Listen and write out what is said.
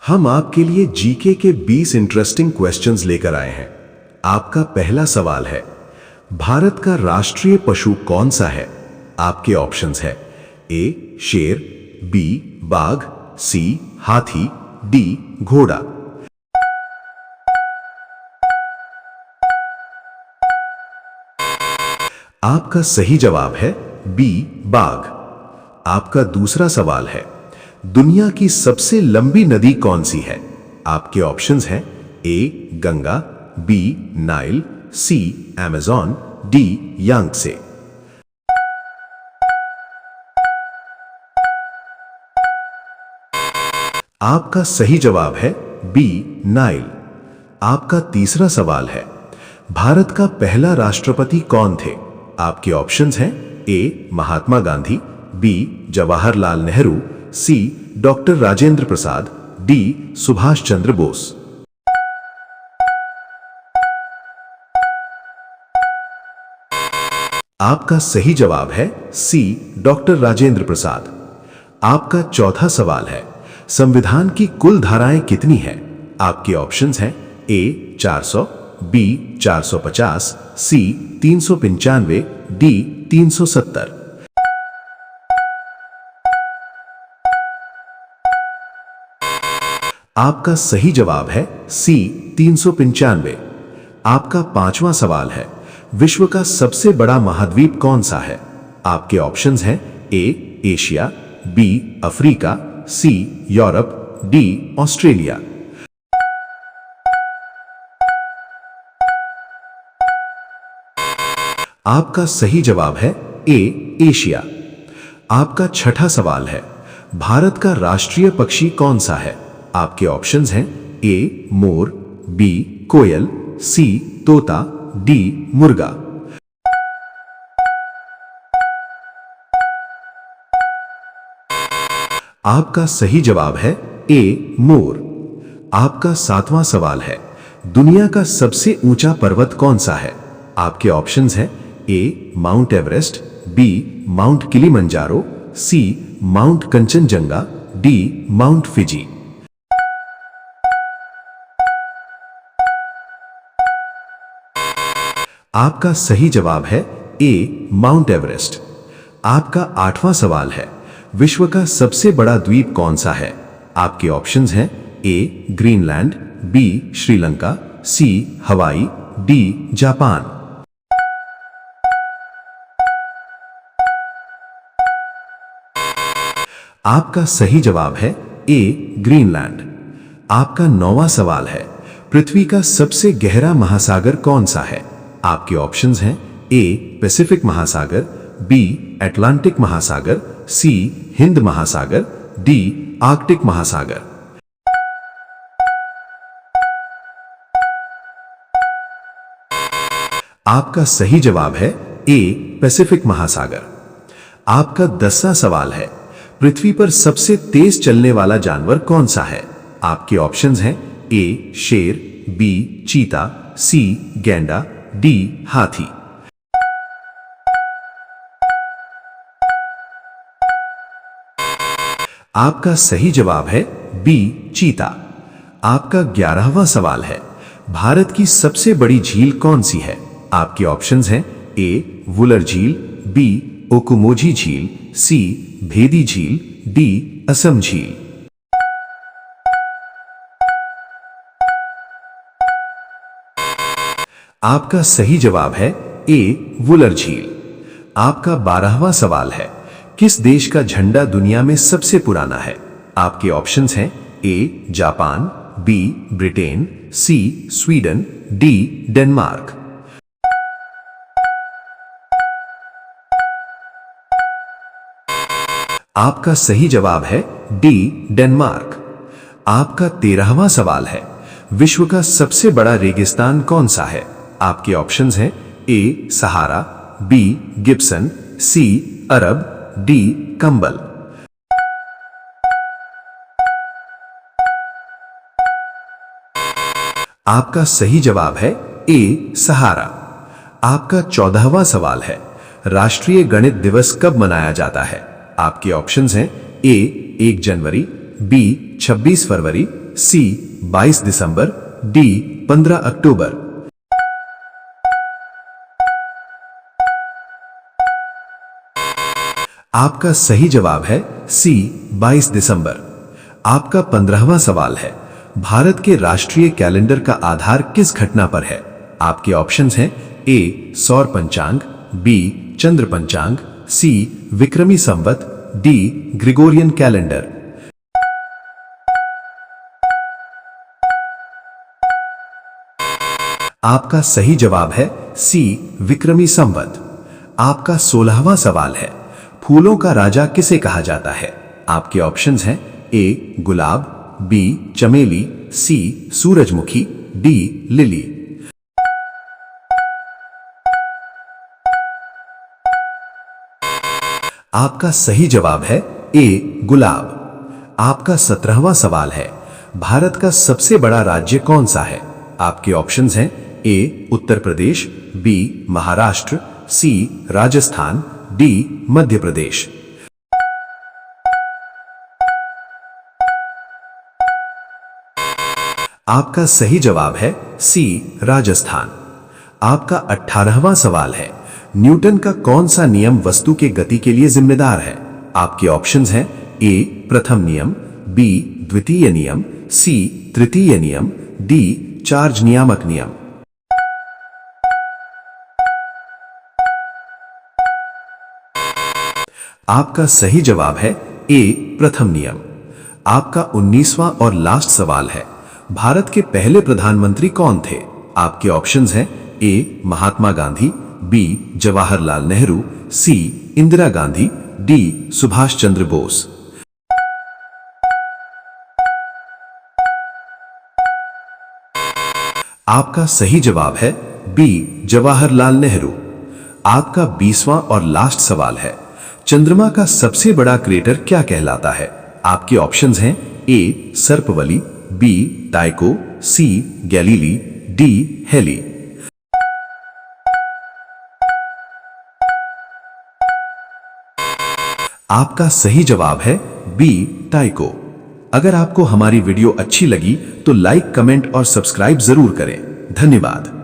हम आपके लिए जीके के 20 इंटरेस्टिंग क्वेश्चंस लेकर आए हैं। आपका पहला सवाल है, भारत का राष्ट्रीय पशु कौन सा है? आपके ऑप्शंस है ए शेर, बी बाघ, सी हाथी, डी घोड़ा। आपका सही जवाब है बी बाघ। आपका दूसरा सवाल है, दुनिया की सबसे लंबी नदी कौन सी है? आपके ऑप्शंस हैं ए गंगा, बी नाइल, सी अमेज़न, डी यांगत्से। आपका सही जवाब है बी नाइल। आपका तीसरा सवाल है, भारत का पहला राष्ट्रपति कौन थे? आपके ऑप्शंस हैं ए महात्मा गांधी, बी जवाहरलाल नेहरू, सी डॉक्टर राजेंद्र प्रसाद, डी सुभाष चंद्र बोस। आपका सही जवाब है सी डॉक्टर राजेंद्र प्रसाद। आपका चौथा सवाल है, संविधान की कुल धाराएं कितनी हैं? आपके ऑप्शंस हैं ए 400, बी 450, सी 395, डी 370। आपका सही जवाब है सी 395। आपका पांचवा सवाल है, विश्व का सबसे बड़ा महाद्वीप कौन सा है? आपके ऑप्शंस हैं A Asia, B Africa, C Europe, D Australia. आपका सही जवाब है ए एशिया। आपका छठा सवाल है, भारत का राष्ट्रीय पक्षी कौन सा है? आपके ऑप्शंस हैं ए मोर, बी कोयल, सी तोता, डी मुर्गा। आपका सही जवाब है ए मोर। आपका सातवां सवाल है, दुनिया का सबसे ऊंचा पर्वत कौन सा है? आपके ऑप्शंस हैं A Mount Everest, B Mount Kilimanjaro, C Mount Kanchenjunga, D Mount Fiji. आपका सही जवाब है ए माउंट एवरेस्ट। आपका आठवां सवाल है, विश्व का सबसे बड़ा द्वीप कौन सा है? आपके ऑप्शंस हैं ए ग्रीनलैंड, बी श्रीलंका, सी हवाई, डी जापान। आपका सही जवाब है ए ग्रीनलैंड। आपका नौवां सवाल है, पृथ्वी का सबसे गहरा महासागर कौन सा है? आपके ऑप्शंस हैं ए पैसिफिक महासागर, बी अटलांटिक महासागर, सी हिंद महासागर, डी आर्कटिक महासागर। आपका सही जवाब है ए पैसिफिक महासागर। आपका 10वां सवाल है, पृथ्वी पर सबसे तेज चलने वाला जानवर कौन सा है? आपके ऑप्शंस हैं ए शेर, बी चीता, सी गैंडा, डी हाथी। आपका सही जवाब है बी चीता। आपका 11वां सवाल है, भारत की सबसे बड़ी झील कौन सी है? आपके ऑप्शंस हैं ए वुलर झील, बी ओकुमोजी झील, सी भेदी झील, डी असम झील। आपका सही जवाब है ए वुलर झील। आपका 12वां सवाल है, किस देश का झंडा दुनिया में सबसे पुराना है? आपके ऑप्शंस हैं A Japan, B Britain, C Sweden, D Denmark. आपका सही जवाब है डी डेनमार्क। आपका 13वां सवाल है, विश्व का सबसे बड़ा रेगिस्तान कौन सा है? आपके ऑप्शंस हैं ए सहारा, बी गिब्सन, सी अरब, डी कंबल। आपका सही जवाब है ए सहारा। आपका 14वां सवाल है, राष्ट्रीय गणित दिवस कब मनाया जाता है? आपके ऑप्शंस हैं ए 1 जनवरी, बी 26 फरवरी, सी 22 दिसंबर, डी 15 अक्टूबर। आपका सही जवाब है सी 22 दिसंबर। आपका 15वां सवाल है, भारत के राष्ट्रीय कैलेंडर का आधार किस घटना पर है? आपके ऑप्शंस हैं ए सौर पंचांग, बी चंद्र पंचांग, सी विक्रमी संवत, डी ग्रिगोरियन कैलेंडर। आपका सही जवाब है सी विक्रमी संवत। आपका 16वां सवाल है, फूलों का राजा किसे कहा जाता है? आपके ऑप्शंस हैं ए गुलाब, बी चमेली, सी सूरजमुखी, डी लिली। आपका सही जवाब है ए गुलाब। आपका 17वां सवाल है, भारत का सबसे बड़ा राज्य कौन सा है? आपके ऑप्शंस हैं ए उत्तर प्रदेश, बी महाराष्ट्र, सी राजस्थान, डी मध्य प्रदेश। आपका सही जवाब है सी राजस्थान। आपका 18वां सवाल है, न्यूटन का कौन सा नियम वस्तु के गति के लिए जिम्मेदार है? आपके ऑप्शंस हैं ए प्रथम नियम, बी द्वितीय नियम, सी तृतीय नियम, डी चार्ज नियामक नियम। आपका सही जवाब है ए प्रथम नियम। आपका 19वां और लास्ट सवाल है, भारत के पहले प्रधानमंत्री कौन थे? आपके ऑप्शंस हैं ए महात्मा गांधी, बी जवाहरलाल नेहरू, सी इंदिरा गांधी, डी सुभाष चंद्र बोस। आपका सही जवाब है बी जवाहरलाल नेहरू। आपका 20वां और लास्ट सवाल है, चंद्रमा का सबसे बड़ा क्रेटर क्या कहलाता है? आपके ऑप्शंस हैं ए सर्पवली, बी टाइको, सी गैलीली, डी हेली। आपका सही जवाब है बी टाइको। अगर आपको हमारी वीडियो अच्छी लगी तो लाइक, कमेंट और सब्सक्राइब जरूर करें। धन्यवाद।